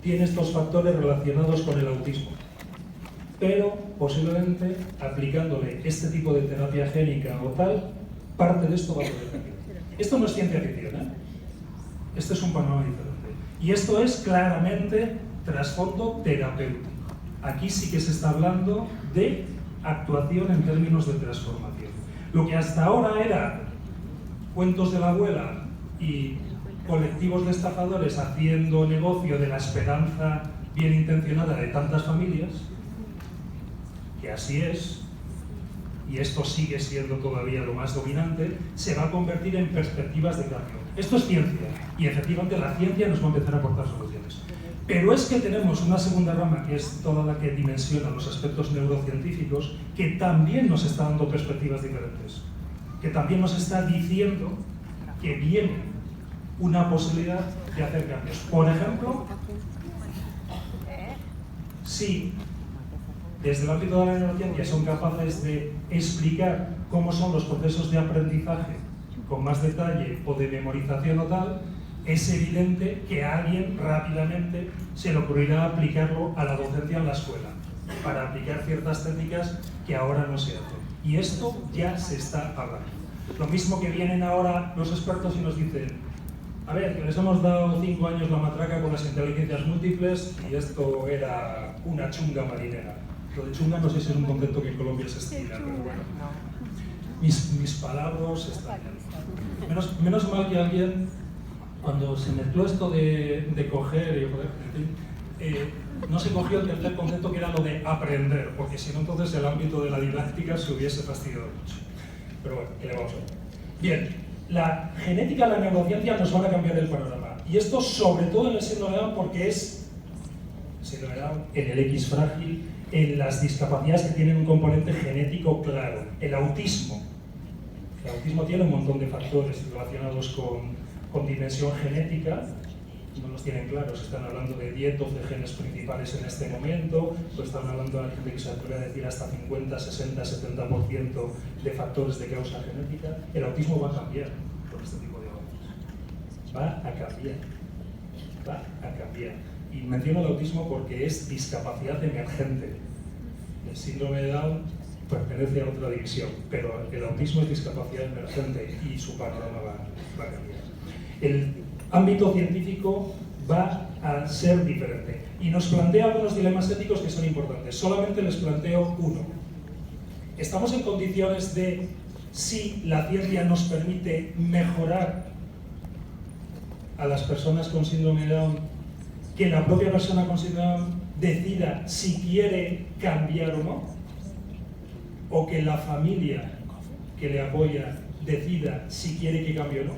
tiene estos factores relacionados con el autismo. Pero posiblemente aplicándole este tipo de terapia génica o tal, parte de esto va a poder cambiar. Esto no es ciencia ficción, ¿eh? Este es un panorama diferente. Y esto es claramente trasfondo terapéutico. Aquí sí que se está hablando de actuación en términos de transformación. Lo que hasta ahora era cuentos de la abuela y colectivos de estafadores haciendo negocio de la esperanza bien intencionada de tantas familias, que así es, y esto sigue siendo todavía lo más dominante, se va a convertir en perspectivas de cambio. Esto es ciencia, y efectivamente la ciencia nos va a empezar a aportar soluciones. Pero es que tenemos una segunda rama, que es toda la que dimensiona los aspectos neurocientíficos, que también nos está dando perspectivas diferentes, que también nos está diciendo que viene una posibilidad de hacer cambios. Por ejemplo, si desde el ámbito de la neurociencia son capaces de explicar cómo son los procesos de aprendizaje con más detalle o de memorización o tal, es evidente que a alguien rápidamente se le ocurrirá aplicarlo a la docencia en la escuela, para aplicar ciertas técnicas que ahora no se hacen. Y esto ya se está hablando. Lo mismo que vienen ahora los expertos y nos dicen: a ver, que les hemos dado 5 años la matraca con las inteligencias múltiples y esto era una chunga marinera. Lo de chunga no sé si es un concepto que en Colombia se estila, pero bueno. Mis palabras están bien. Menos mal que alguien, cuando se mezcló esto de coger y joder, no se cogió el tercer concepto, que era lo de aprender, porque si no entonces el ámbito de la didáctica se hubiese fastidiado mucho. Pero bueno, ¿qué le vamos a ver? Bien, la genética y la neurociencia nos van a cambiar el panorama. Y esto sobre todo en el síndrome de Down, porque es síndrome de Down, en el X frágil, en las discapacidades que tienen un componente genético claro. El autismo tiene un montón de factores relacionados con dimensión genética, no los tienen claros, están hablando de 10, 12 genes principales en este momento, pues están hablando de que se puede decir hasta 50, 60, 70% de factores de causa genética. El autismo va a cambiar con este tipo de avances. Va a cambiar. Y menciono el autismo porque es discapacidad emergente. El síndrome de Down pertenece a otra división, pero el autismo es discapacidad emergente y su panorama va a cambiar. El ámbito científico va a ser diferente y nos plantea algunos dilemas éticos que son importantes. Solamente les planteo uno. ¿Estamos en condiciones de, si la ciencia nos permite mejorar a las personas con síndrome de Down, que la propia persona con síndrome de Down decida si quiere cambiar o no? ¿O que la familia que le apoya decida si quiere que cambie o no?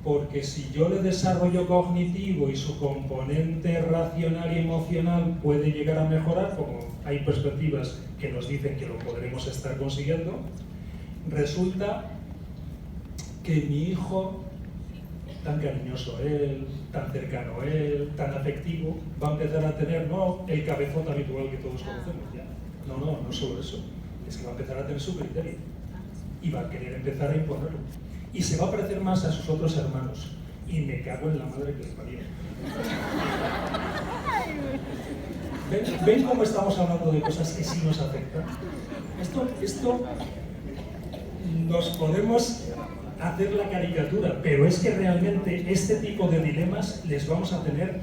Porque si yo le desarrollo cognitivo y su componente racional y emocional puede llegar a mejorar, como hay perspectivas que nos dicen que lo podremos estar consiguiendo, resulta que mi hijo, tan cariñoso él, tan cercano él, tan afectivo, va a empezar a tener no el cabezón habitual que todos conocemos ya. No solo eso, es que va a empezar a tener su criterio y va a querer empezar a imponerlo. Y se va a parecer más a sus otros hermanos. Y me cago en la madre que les parió. ¿Ven cómo estamos hablando de cosas que sí nos afectan? Esto nos podemos hacer la caricatura, pero es que realmente este tipo de dilemas les vamos a tener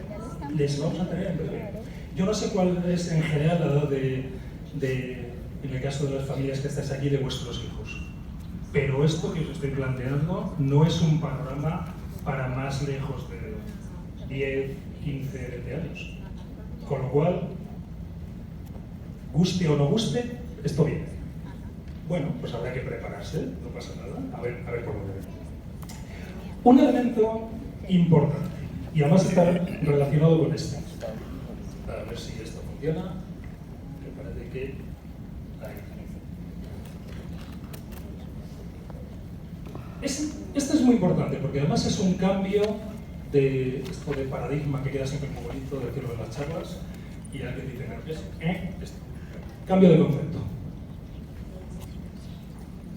en breve. Yo no sé cuál es en general la edad en el caso de las familias que estáis aquí, de vuestros hijos. Pero esto que os estoy planteando no es un panorama para más lejos de 10, 15, 20 años. Con lo cual, guste o no guste, esto viene. Bueno, pues habrá que prepararse, no pasa nada, a ver por dónde viene. Un elemento importante, y además está relacionado con este. A ver si esto funciona, que parece que... Este es muy importante porque además es un cambio de paradigma que queda siempre muy bonito decirlo en las charlas y alguien dice, ¿qué es? Esto. Cambio de concepto.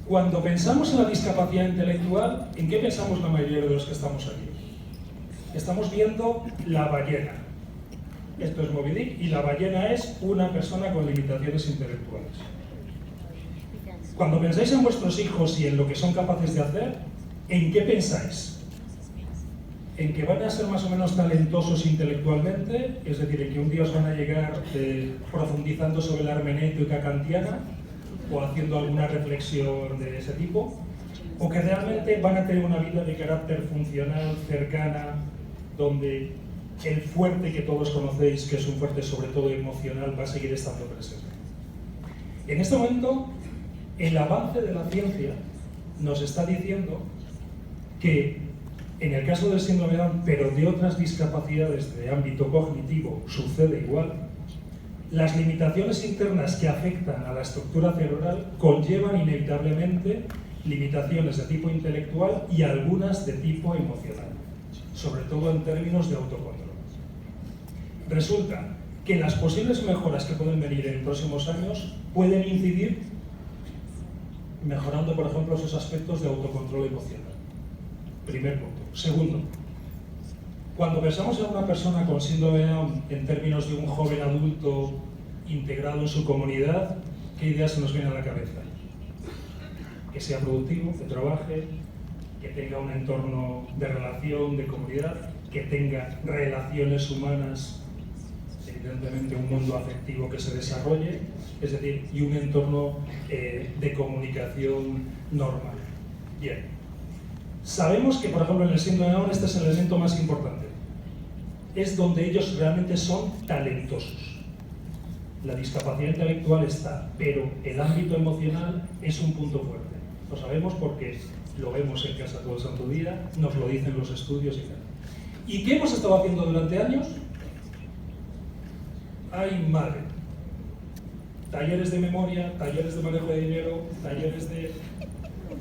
Cuando pensamos en la discapacidad intelectual, ¿en qué pensamos la mayoría de los que estamos aquí? estamos viendo la ballena. Esto es Moby Dick y la ballena es una persona con limitaciones intelectuales. Cuando pensáis en vuestros hijos y en lo que son capaces de hacer, ¿en qué pensáis? ¿En que van a ser más o menos talentosos intelectualmente? Es decir, ¿en que un día os van a llegar profundizando sobre la hermenéutica kantiana o haciendo alguna reflexión de ese tipo? ¿O que realmente van a tener una vida de carácter funcional, cercana, donde el fuerte que todos conocéis, que es un fuerte sobre todo emocional, va a seguir estando presente? En este momento, el avance de la ciencia nos está diciendo que en el caso del síndrome de Down, pero de otras discapacidades de ámbito cognitivo, sucede igual. Las limitaciones internas que afectan a la estructura cerebral conllevan inevitablemente limitaciones de tipo intelectual y algunas de tipo emocional, sobre todo en términos de autocontrol. Resulta que las posibles mejoras que pueden venir en próximos años pueden incidir mejorando, por ejemplo, esos aspectos de autocontrol emocional. Primer punto. Segundo, cuando pensamos en una persona con síndrome de Down en términos de un joven adulto integrado en su comunidad, ¿qué ideas se nos vienen a la cabeza? Que sea productivo, que trabaje, que tenga un entorno de relación, de comunidad, que tenga relaciones humanas, evidentemente un mundo afectivo que se desarrolle, es decir, y un entorno de comunicación normal. Bien. Sabemos que, por ejemplo, en el síndrome de Down este es el elemento más importante. Es donde ellos realmente son talentosos. La discapacidad intelectual está, pero el ámbito emocional es un punto fuerte. Lo sabemos porque lo vemos en casa todo el santo día, nos lo dicen los estudios y tal. ¿Y qué hemos estado haciendo durante años? ¡Ay, madre! Talleres de memoria, talleres de manejo de dinero, talleres de...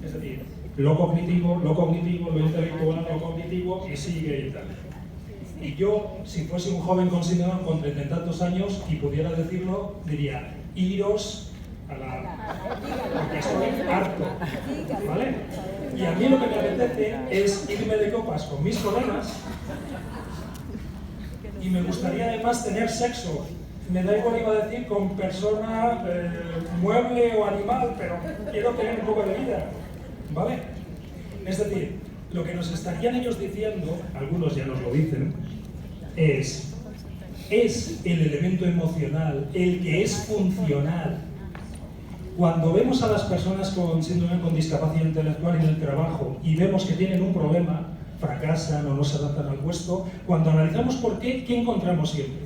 Es decir, lo cognitivo, lo intelectual, lo cognitivo, y sigue y tal. Y yo, si fuese un joven con síndrome con 30 y tantos años y pudiera decirlo, diría, iros a la... porque estoy harto, ¿vale? Y a mí lo que me apetece es irme de copas con mis colegas y me gustaría además tener sexo. Me da igual, iba a decir, con persona, mueble o animal, pero quiero tener un poco de vida, ¿vale? Es decir, lo que nos estarían ellos diciendo, algunos ya nos lo dicen, es el elemento emocional, el que es funcional. Cuando vemos a las personas con síndrome con discapacidad intelectual en el trabajo y vemos que tienen un problema, fracasan o no se adaptan al puesto, cuando analizamos por qué, ¿qué encontramos siempre?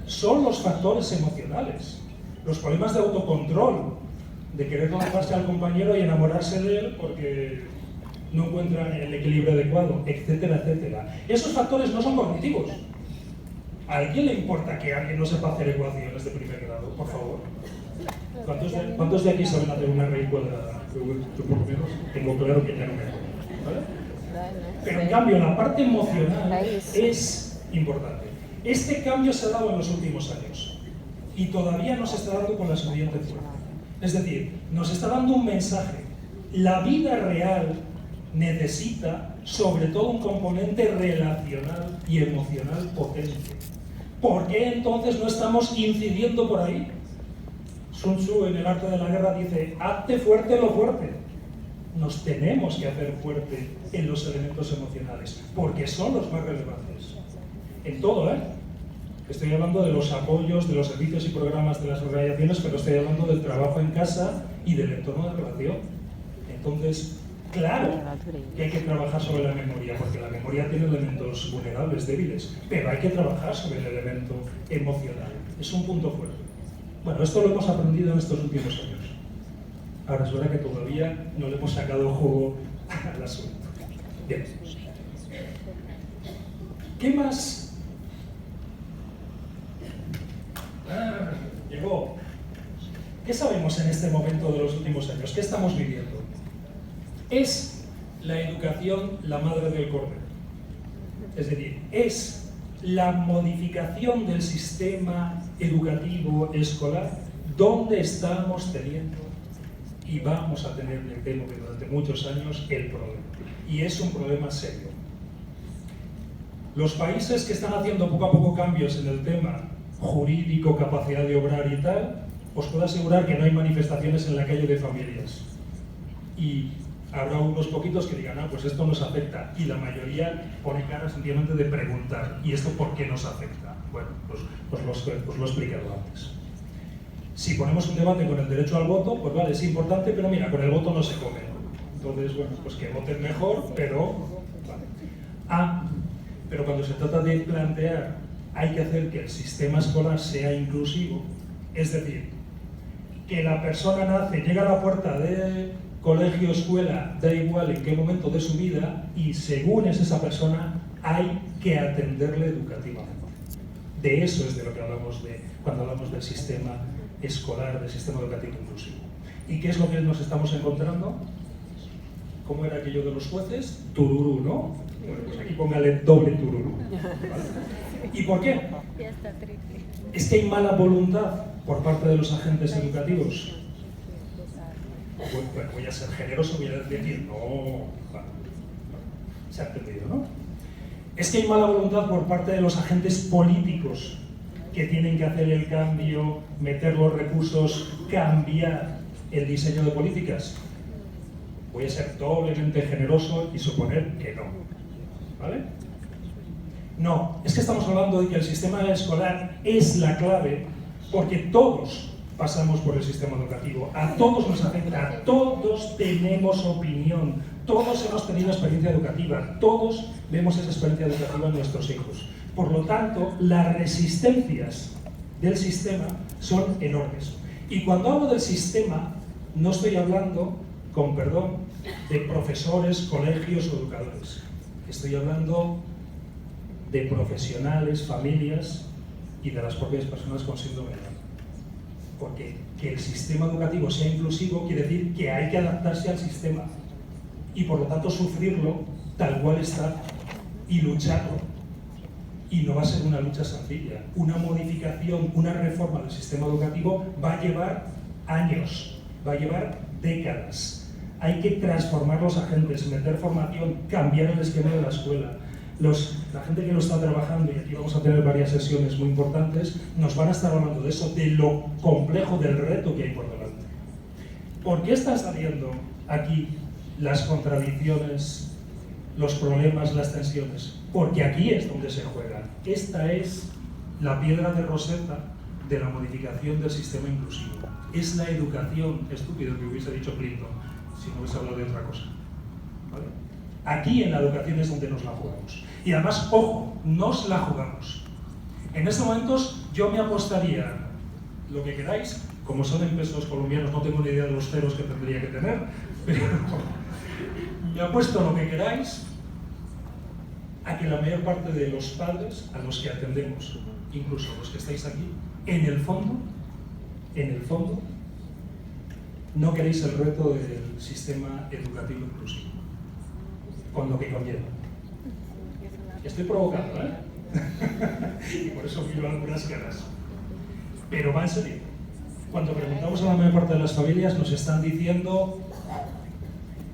Son los factores emocionales, los problemas de autocontrol, de querer lanzarse al compañero y enamorarse de él porque no encuentran el equilibrio adecuado, etcétera, etcétera. Esos factores no son cognitivos. ¿A alguien le importa que alguien no sepa hacer ecuaciones de primer grado, por favor? ¿Cuántos de aquí saben hacer una raíz cuadrada? Yo por lo menos tengo claro que ya no me acuerdo, ¿vale? Pero en cambio la parte emocional es importante. Este cambio se ha dado en los últimos años y todavía no se está dando con la suficiente fuerza. Es decir, nos está dando un mensaje. La vida real necesita sobre todo un componente relacional y emocional potente. ¿Por qué entonces no estamos incidiendo por ahí? Sun Tzu en el arte de la guerra dice, hazte fuerte lo fuerte. Nos tenemos que hacer fuerte en los elementos emocionales, porque son los más relevantes. En todo, Estoy hablando de los apoyos, de los servicios y programas de las organizaciones, pero estoy hablando del trabajo en casa y del entorno de relación. Entonces, claro que hay que trabajar sobre la memoria, porque la memoria tiene elementos vulnerables, débiles, pero hay que trabajar sobre el elemento emocional. Es un punto fuerte. Bueno, esto lo hemos aprendido en estos últimos años. Ahora es verdad que todavía no le hemos sacado jugo al asunto. Bien. ¿Qué más? Llegó. ¿Qué sabemos en este momento de los últimos años? ¿Qué estamos viviendo? ¿Es la educación la madre del cordero? Es decir, ¿es la modificación del sistema educativo escolar donde estamos teniendo y vamos a tener, me temo que durante muchos años, el problema? Y es un problema serio. Los países que están haciendo poco a poco cambios en el tema jurídico, capacidad de obrar y tal, os puedo asegurar que no hay manifestaciones en la calle de familias. Y habrá unos poquitos que digan, pues esto nos afecta, y la mayoría pone cara sencillamente de preguntar, ¿y esto por qué nos afecta? Bueno, pues lo he explicado antes. Si ponemos un debate con el derecho al voto, pues vale, es importante, pero mira, con el voto no se come. Entonces, bueno, pues que voten mejor, pero... Vale. Pero cuando se trata de plantear, hay que hacer que el sistema escolar sea inclusivo, es decir, que la persona nace, llega a la puerta de colegio, escuela, da igual en qué momento de su vida, y según es esa persona, hay que atenderle educativamente. De eso es de lo que hablamos cuando hablamos del sistema escolar, del sistema educativo inclusivo. ¿Y qué es lo que nos estamos encontrando? ¿Cómo era aquello de los jueces? Tururú, ¿no? Bueno, pues aquí póngale doble tururú. ¿Vale? ¿Y por qué? Es que hay mala voluntad por parte de los agentes educativos. Bueno, voy a ser generoso, voy a decir, no, vale, se ha entendido, ¿no? Es que hay mala voluntad por parte de los agentes políticos que tienen que hacer el cambio, meter los recursos, cambiar el diseño de políticas. Voy a ser doblemente generoso y suponer que no, ¿vale? No, es que estamos hablando de que el sistema escolar es la clave porque todos pasamos por el sistema educativo, a todos nos afecta, todos tenemos opinión, todos hemos tenido experiencia educativa, todos vemos esa experiencia educativa en nuestros hijos. Por lo tanto, las resistencias del sistema son enormes. Y cuando hablo del sistema, no estoy hablando, con perdón, de profesores, colegios o educadores. Estoy hablando de profesionales, familias y de las propias personas con síndrome de Down. Porque que el sistema educativo sea inclusivo quiere decir que hay que adaptarse al sistema y por lo tanto sufrirlo tal cual está y lucharlo. Y no va a ser una lucha sencilla. Una modificación, una reforma del sistema educativo va a llevar años, va a llevar décadas. Hay que transformar los agentes, meter formación, cambiar el esquema de la escuela. La gente que lo está trabajando, y aquí vamos a tener varias sesiones muy importantes, nos van a estar hablando de eso, de lo complejo del reto que hay por delante. ¿Por qué están saliendo aquí las contradicciones, los problemas, las tensiones? Porque aquí es donde se juega. Esta es la piedra de Rosetta de la modificación del sistema inclusivo. Es la educación, estúpido que hubiese dicho Clinton, si no hubiese hablado de otra cosa. ¿Vale? Aquí en la educación es donde nos la jugamos. Y además, ojo, nos la jugamos. En estos momentos yo me apostaría lo que queráis, como son en pesos colombianos, no tengo ni idea de los ceros que tendría que tener, pero me apuesto lo que queráis a que la mayor parte de los padres a los que atendemos, incluso los que estáis aquí, en el fondo, no queréis el reto del sistema educativo inclusivo, con lo que conlleva. Estoy provocando, ¿eh? Y por eso miro algunas caras. Pero va en serio. Cuando preguntamos a la mayor parte de las familias nos están diciendo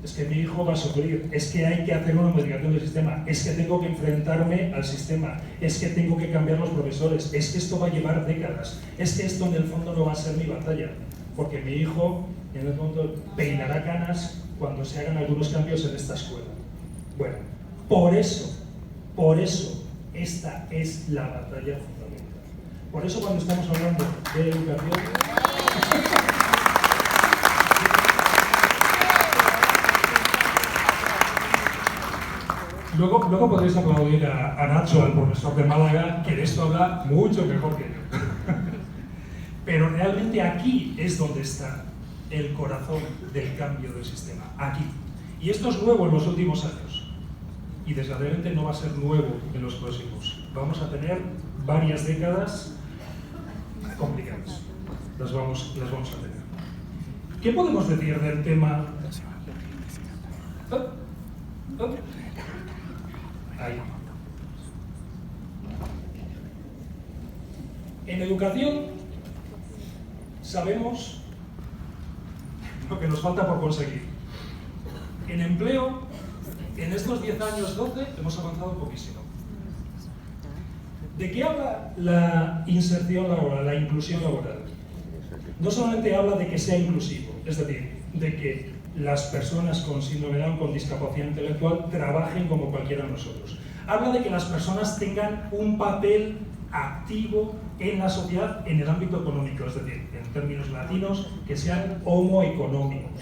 es que mi hijo va a sufrir, es que hay que hacer una modificación del sistema, es que tengo que enfrentarme al sistema, es que tengo que cambiar los profesores, es que esto va a llevar décadas, es que esto en el fondo no va a ser mi batalla, porque mi hijo en el fondo peinará canas cuando se hagan algunos cambios en esta escuela. Bueno, por eso, esta es la batalla fundamental. Por eso cuando estamos hablando de educación... Luego podréis aplaudir a Nacho, al profesor de Málaga, que de esto habla mucho mejor que yo. Pero realmente aquí es donde está el corazón del cambio del sistema, aquí. Y esto es nuevo en los últimos años. Y desgraciadamente no va a ser nuevo en los próximos. Vamos a tener varias décadas complicadas. Las vamos a tener. ¿Qué podemos decir del tema? Ahí. En educación sabemos lo que nos falta por conseguir. En empleo, en estos 10 años, 12, hemos avanzado poquísimo. ¿De qué habla la inserción laboral, la inclusión laboral? No solamente habla de que sea inclusivo, es decir, de que las personas con síndrome de Down, con discapacidad intelectual, trabajen como cualquiera de nosotros. Habla de que las personas tengan un papel activo en la sociedad en el ámbito económico, es decir, en términos latinos, que sean homoeconómicos,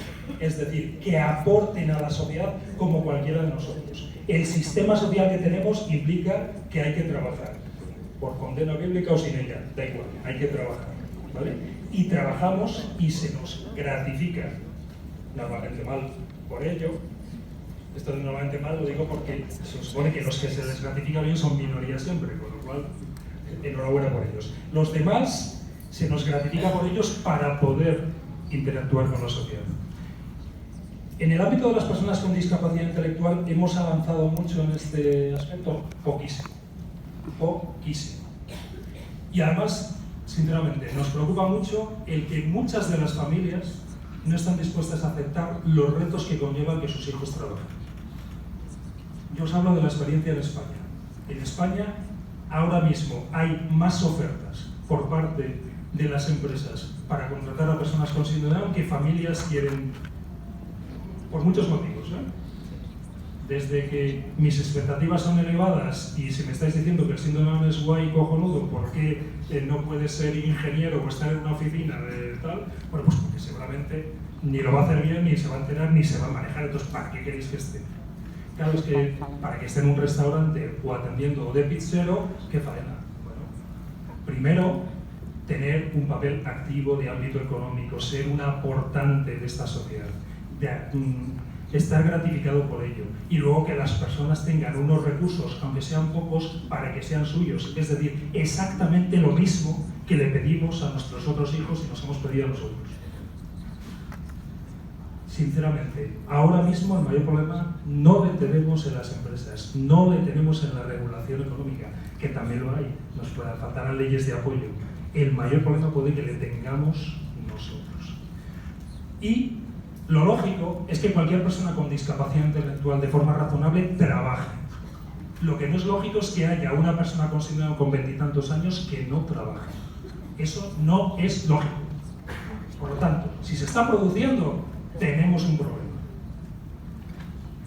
es decir, que aporten a la sociedad como cualquiera de nosotros. El sistema social que tenemos implica que hay que trabajar, por condena bíblica o sin ella, da igual, hay que trabajar, ¿vale? Y trabajamos y se nos gratifica, normalmente mal por ello. Esto de normalmente mal lo digo porque se supone que los que se les gratifica bien son minorías siempre, con lo cual enhorabuena por ellos. Los demás se nos gratifica por ellos para poder interactuar con la sociedad. En el ámbito de las personas con discapacidad intelectual hemos avanzado mucho en este aspecto, poquísimo. Poquísimo. Y además, sinceramente, nos preocupa mucho el que muchas de las familias no están dispuestas a aceptar los retos que conllevan que sus hijos trabajen. Yo os hablo de la experiencia en España. En España, ahora mismo hay más ofertas por parte de las empresas para contratar a personas con síndrome de Down que familias quieren, por muchos motivos, Desde que mis expectativas son elevadas y si me estáis diciendo que el síndrome de Down es guay y cojonudo, ¿por qué no puede ser ingeniero o estar en una oficina de tal? Bueno, pues porque seguramente ni lo va a hacer bien, ni se va a enterar, ni se va a manejar. Entonces, ¿para qué queréis que esté? Claro, es que para que esté en un restaurante o atendiendo de pizzero, ¿qué faena? Bueno, primero, tener un papel activo de ámbito económico, ser un aportante de esta sociedad, estar gratificado por ello, y luego que las personas tengan unos recursos, aunque sean pocos, para que sean suyos, es decir, exactamente lo mismo que le pedimos a nuestros otros hijos y nos hemos pedido a nosotros. Sinceramente, ahora mismo el mayor problema no le tenemos en las empresas, no le tenemos en la regulación económica, que también lo hay, nos faltarán leyes de apoyo. El mayor problema puede que le tengamos nosotros. Y lo lógico es que cualquier persona con discapacidad intelectual de forma razonable trabaje. Lo que no es lógico es que haya una persona con síndrome con 20 y tantos años que no trabaje. Eso no es lógico. Por lo tanto, si se está produciendo, tenemos un problema.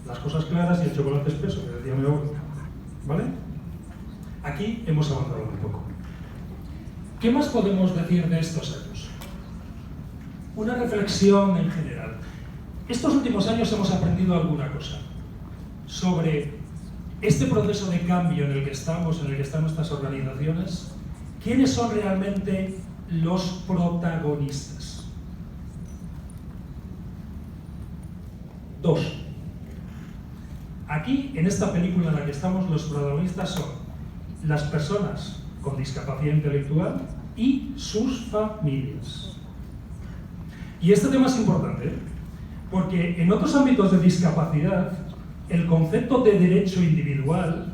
Las cosas claras y el chocolate espeso, que decía mi abuelo. ¿Vale? Aquí hemos avanzado un poco. ¿Qué más podemos decir de estos años? Una reflexión en general. Estos últimos años hemos aprendido alguna cosa sobre este proceso de cambio en el que estamos, en el que están nuestras organizaciones. ¿Quiénes son realmente los protagonistas? Dos. Aquí, en esta película en la que estamos, los protagonistas son las personas con discapacidad intelectual y sus familias. Y este tema es importante, porque en otros ámbitos de discapacidad, el concepto de derecho individual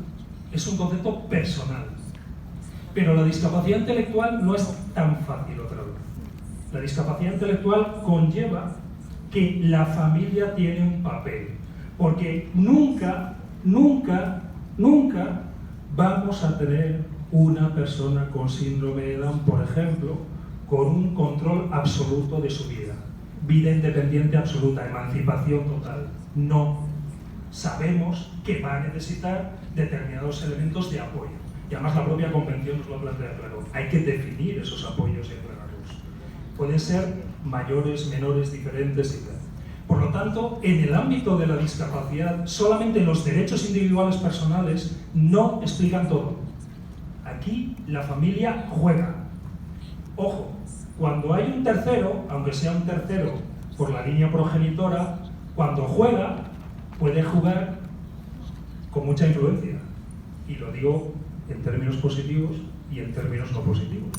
es un concepto personal. Pero la discapacidad intelectual no es tan fácil otra vez. La discapacidad intelectual conlleva que la familia tiene un papel, porque nunca vamos a tener una persona con síndrome de Down, por ejemplo, con un control absoluto de su vida independiente absoluta, emancipación total. No. Sabemos que va a necesitar determinados elementos de apoyo. Y además la propia convención nos lo plantea claro. Hay que definir esos apoyos y aclararlos. Pueden ser mayores, menores, diferentes y tal. Por lo tanto, en el ámbito de la discapacidad, solamente los derechos individuales personales no explican todo. Aquí la familia juega. Ojo, cuando hay un tercero, aunque sea un tercero por la línea progenitora, cuando juega, puede jugar con mucha influencia. Y lo digo en términos positivos y en términos no positivos.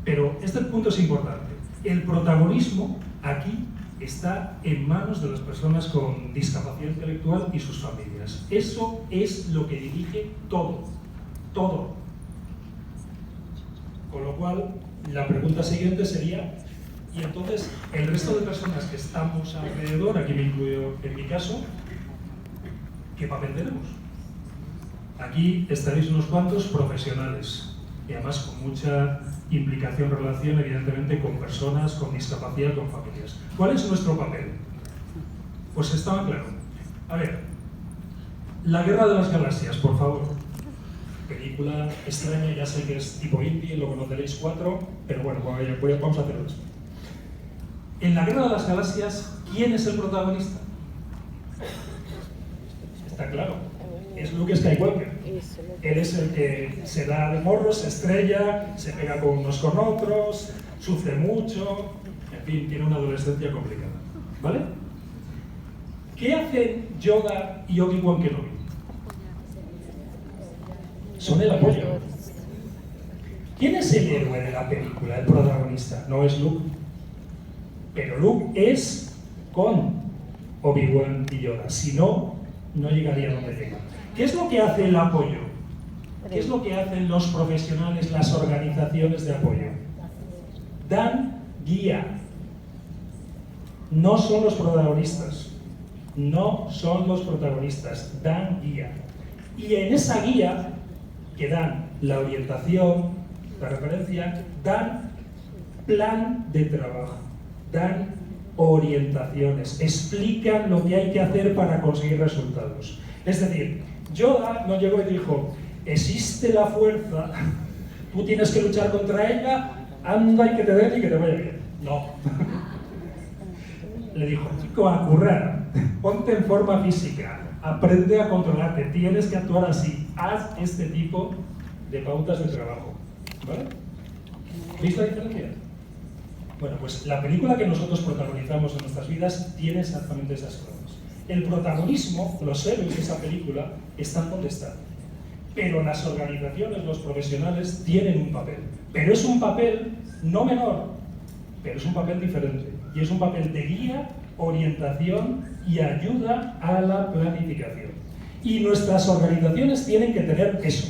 Pero este punto es importante. El protagonismo aquí está en manos de las personas con discapacidad intelectual y sus familias. Eso es lo que dirige todo. Todo. Con lo cual, la pregunta siguiente sería, y entonces, el resto de personas que estamos alrededor, aquí me incluyo en mi caso, ¿qué papel tenemos? Aquí estaréis unos cuantos profesionales y además con mucha implicación, relación, evidentemente, con personas, con discapacidad, con familias. ¿Cuál es nuestro papel? Pues estaba claro. A ver, La Guerra de las Galaxias, por favor. Película extraña, ya sé que es tipo indie, lo conoceréis 4, pero bueno, vamos a hacerlo esto. En La Guerra de las Galaxias, ¿quién es el protagonista? Está claro, es Luke Skywalker. Él es el que se da de morro, se estrella, se pega con unos con otros, sufre mucho, en fin, tiene una adolescencia complicada. ¿Vale? ¿Qué hacen Yoda y Obi-Wan Kenobi? Son el apoyo. ¿Quién es el héroe de la película, el protagonista? No es Luke. Pero Luke es con Obi-Wan y Yoda. Si no, no llegaría a donde llega. ¿Qué es lo que hace el apoyo? ¿Qué es lo que hacen los profesionales, las organizaciones de apoyo? Dan guía. No son los protagonistas. No son los protagonistas. Dan guía. Y en esa guía, que dan la orientación, la referencia, dan plan de trabajo. Dan orientaciones, explican lo que hay que hacer para conseguir resultados. Es decir, Yoda no llegó y dijo, existe la fuerza, tú tienes que luchar contra ella, anda y que te den y que te vaya bien. No. Le dijo, chico, a currar, ponte en forma física, aprende a controlarte, tienes que actuar así, haz este tipo de pautas de trabajo. ¿Vale? ¿Veis la diferencia? Bueno, pues la película que nosotros protagonizamos en nuestras vidas tiene exactamente esas cosas. El protagonismo, los héroes de esa película, están donde están. Pero las organizaciones, los profesionales, tienen un papel. Pero es un papel no menor, pero es un papel diferente. Y es un papel de guía, orientación y ayuda a la planificación. Y nuestras organizaciones tienen que tener eso.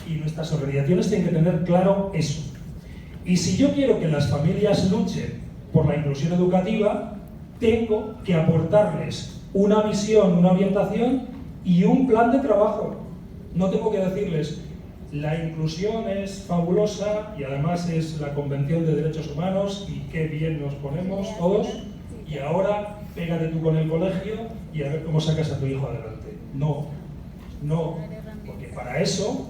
Y nuestras organizaciones tienen que tener claro eso. Y si yo quiero que las familias luchen por la inclusión educativa, tengo que aportarles una visión, una orientación y un plan de trabajo. No tengo que decirles, la inclusión es fabulosa y además es la Convención de Derechos Humanos y qué bien nos ponemos todos y ahora pégate tú con el colegio y a ver cómo sacas a tu hijo adelante. No, no, porque para eso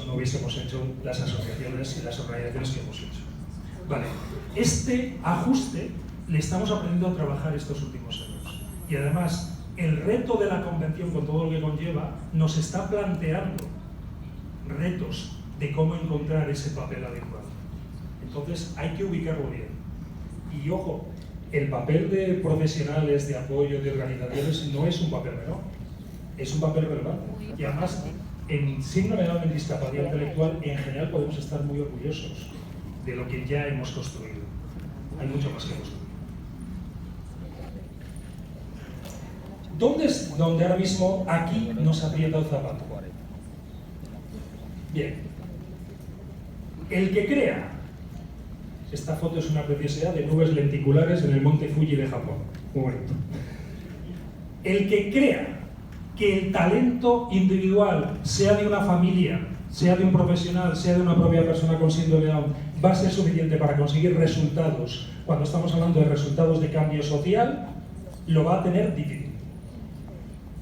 no hubiésemos hecho las asociaciones y las organizaciones que hemos hecho. Vale, este ajuste le estamos aprendiendo a trabajar estos últimos años. Y además, el reto de la convención, con todo lo que conlleva, nos está planteando retos de cómo encontrar ese papel adecuado. Entonces, hay que ubicarlo bien. Y ojo, el papel de profesionales, de apoyo, de organizaciones, no es un papel menor, es un papel relevante. Y además, en síndrome de Down, en discapacidad intelectual, en general podemos estar muy orgullosos de lo que ya hemos construido. Hay mucho más que construir. ¿Dónde es donde ahora mismo aquí nos aprieta el zapato? Bien. El que crea, esta foto es una preciosidad de nubes lenticulares en el monte Fuji de Japón. Muy bonito. El que crea que el talento individual, sea de una familia, sea de un profesional, sea de una propia persona con síndrome de Down, va a ser suficiente para conseguir resultados, cuando estamos hablando de resultados de cambio social, lo va a tener difícil.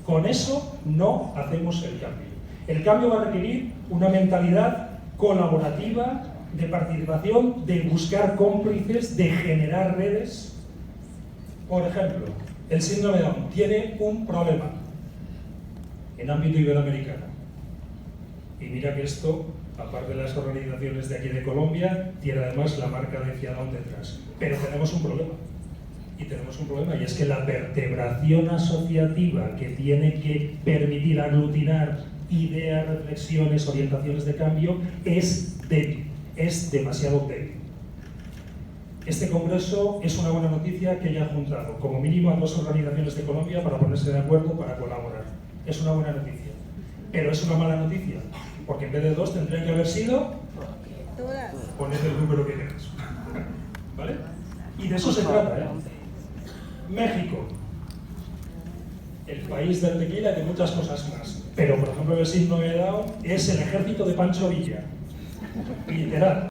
Con eso no hacemos el cambio. El cambio va a requerir una mentalidad colaborativa, de participación, de buscar cómplices, de generar redes. Por ejemplo, el síndrome de Down tiene un problema en ámbito iberoamericano. Y mira que esto, aparte de las organizaciones de aquí de Colombia, tiene además la marca de Fiadón detrás. Pero tenemos un problema. Y tenemos un problema, y es que la vertebración asociativa que tiene que permitir aglutinar ideas, reflexiones, orientaciones de cambio, es débil, es demasiado débil. Este congreso es una buena noticia que haya juntado como mínimo a 2 organizaciones de Colombia para ponerse de acuerdo para colaborar. Es una buena noticia, pero es una mala noticia, porque en vez de 2 tendrían que haber sido todas. Poned el número que queráis. ¿Vale? Y de eso se trata, ¿eh? México. el país del tequila y de muchas cosas más. Pero, por ejemplo, el signo que he dado es el ejército de Pancho Villa. Literal.